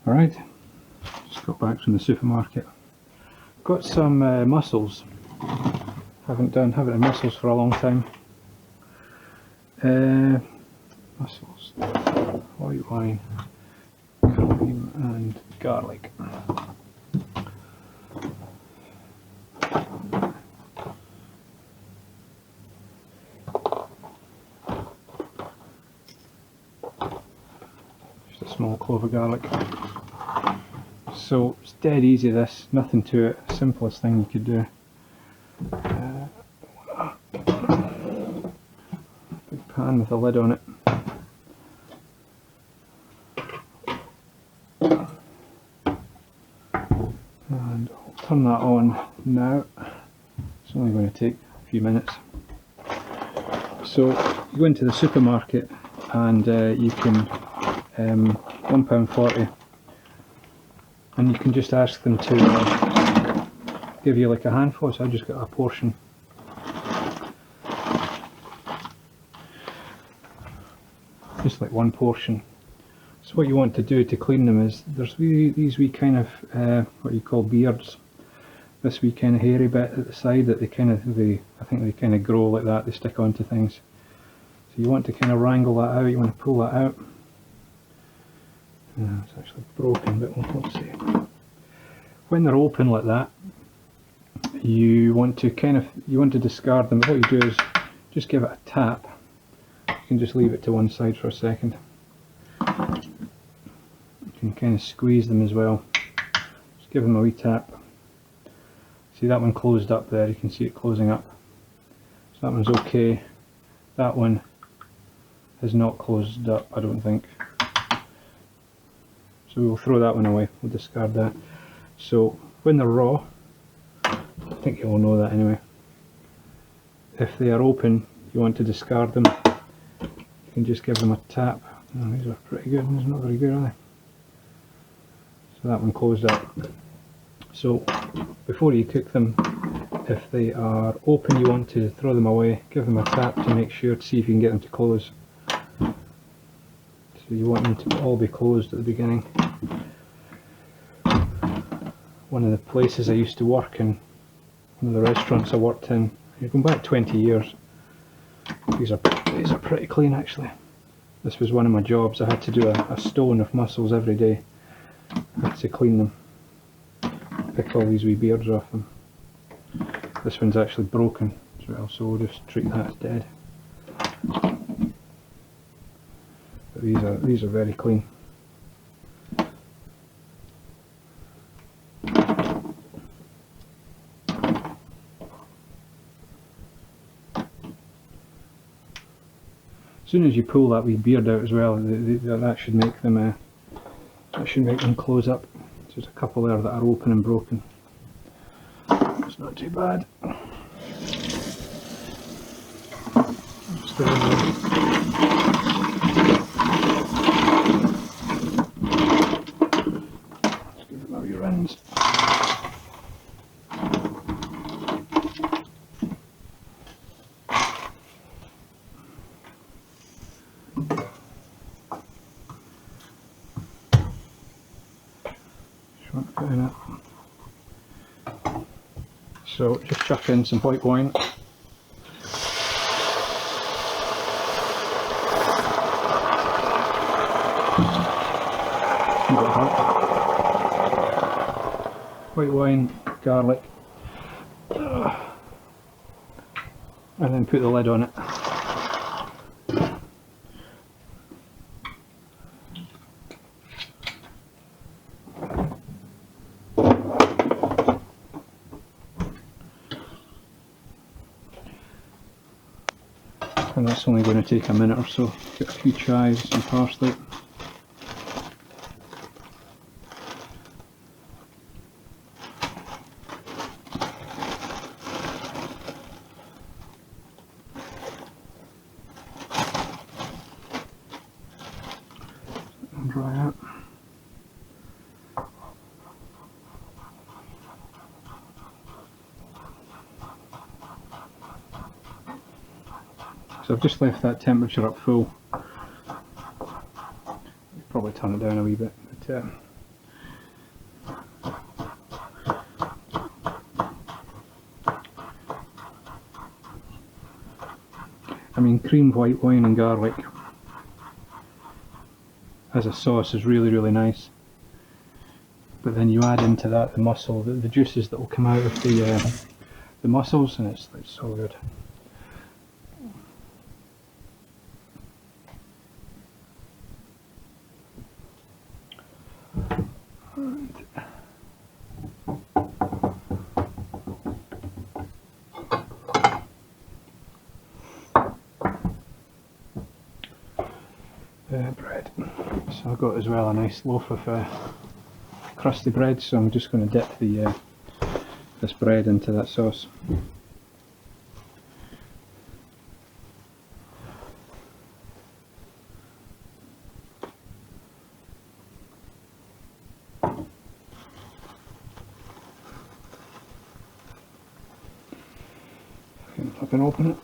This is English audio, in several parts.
Alright, just got back from the supermarket. Got some mussels. Haven't had mussels for a long time. Mussels, white wine, cream and garlic. Just a small clove of garlic. So it's dead easy, this, nothing to it, simplest thing you could do. Big pan with a lid on it. And I'll turn that on now. It's only going to take a few minutes. So you go into the supermarket and you can £1.40, and you can just ask them to give you like a handful. So I just got a portion. Just like one portion. So what you want to do to clean them is, there's these wee kind of what you call beards. This wee kind of hairy bit at the side that I think they kind of grow like that, they stick onto things. So you want to kind of wrangle that out, you want to pull that out. It's actually broken, but we'll see. When they're open like that, you want to discard them. What you do is just give it a tap. You can just leave it to one side for a second. You can kind of squeeze them as well. Just give them a wee tap. See that one closed up there, you can see it closing up. So that one's okay. That one has not closed up, I don't think. So we'll throw that one away, we'll discard that. So when they're raw, I think you all know that anyway. If they are open, you want to discard them. You can just give them a tap. Oh, these are pretty good, these are not very good, are they? So that one closed up. So before you cook them, if they are open, you want to throw them away, give them a tap to make sure, to see if you can get them to close. So you want them to all be closed at the beginning. One of the places I used to work in, one of the restaurants I worked in, you're going back 20 years. These are pretty clean actually. This was one of my jobs. I had to do a stone of mussels every day. I had to clean them, pick all these wee beards off them. This one's actually broken as well, so we'll just treat that as dead. But these are very clean. As soon as you pull that wee beard out as well, that should make them close up. So there's a couple there that are open and broken. It's not too bad. Just give them a wee rinse. So just chuck in some white wine. White wine, garlic, and then put the lid on it. And that's only going to take a minute or so. Get a few chives, some parsley. And dry out. So I've just left that temperature up full. Probably turn it down a wee bit, but I mean, creamed white wine and garlic as a sauce is really, really nice. But then you add into that the mussel, the juices that will come out of the mussels, and it's so good. Bread. So I've got as well a nice loaf of crusty bread, so I'm just going to dip this bread into that sauce. I can open it.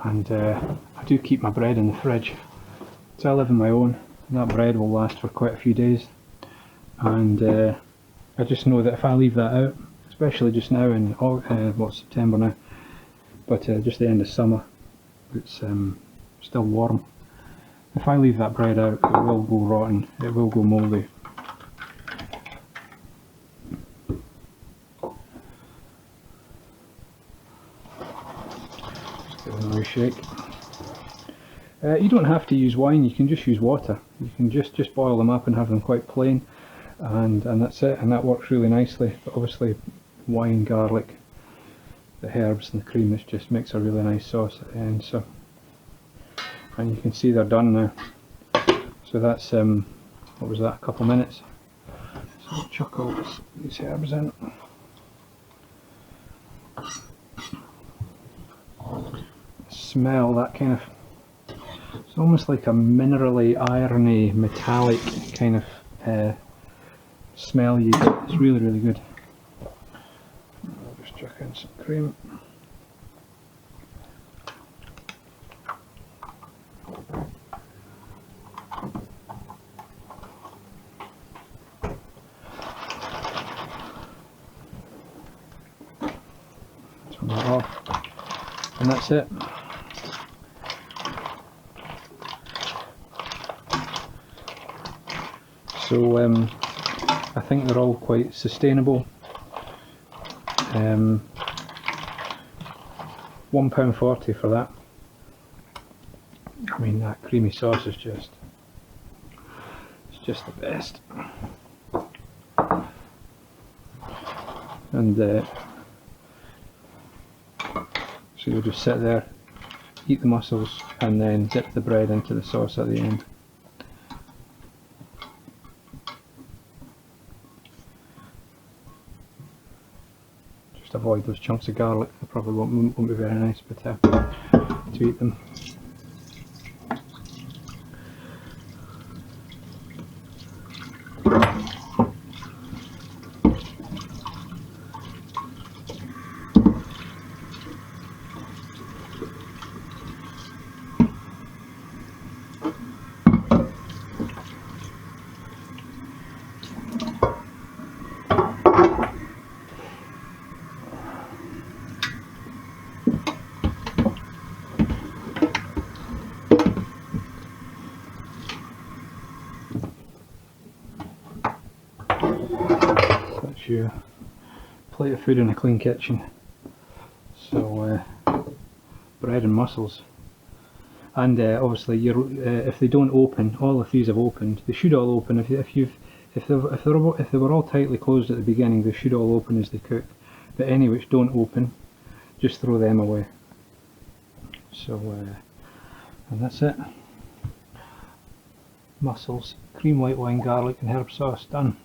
And I do keep my bread in the fridge. So I live on my own, and that bread will last for quite a few days. And I just know that if I leave that out, especially just now in September now, but just the end of summer, it's still warm. If I leave that bread out, it will go rotten, it will go mouldy. Just give it a nice shake. You don't have to use wine, you can just use water. You can just boil them up and have them quite plain, and that's it, and that works really nicely. But obviously wine, garlic, the herbs and the cream, it just makes a really nice sauce at the end. So, and you can see they're done now. So that's what was that, a couple minutes. So we'll chuck all these herbs in. Smell that kind of, it's almost like a minerally, irony, metallic kind of smell you get. It's really, really good. I'll just chuck in some cream. Turn that off, and that's it. So I think they're all quite sustainable. £1.40 for that. I mean, that creamy sauce is just the best. And so you'll just sit there, eat the mussels, and then dip the bread into the sauce at the end. Just avoid those chunks of garlic, they probably won't be very nice, but to eat them. That's your plate of food in a clean kitchen. So bread and mussels, and obviously if they don't open, all of these have opened. They should all open. If they were all tightly closed at the beginning, they should all open as they cook. But any which don't open, just throw them away. So and that's it. Mussels, cream white wine, garlic and herb sauce done.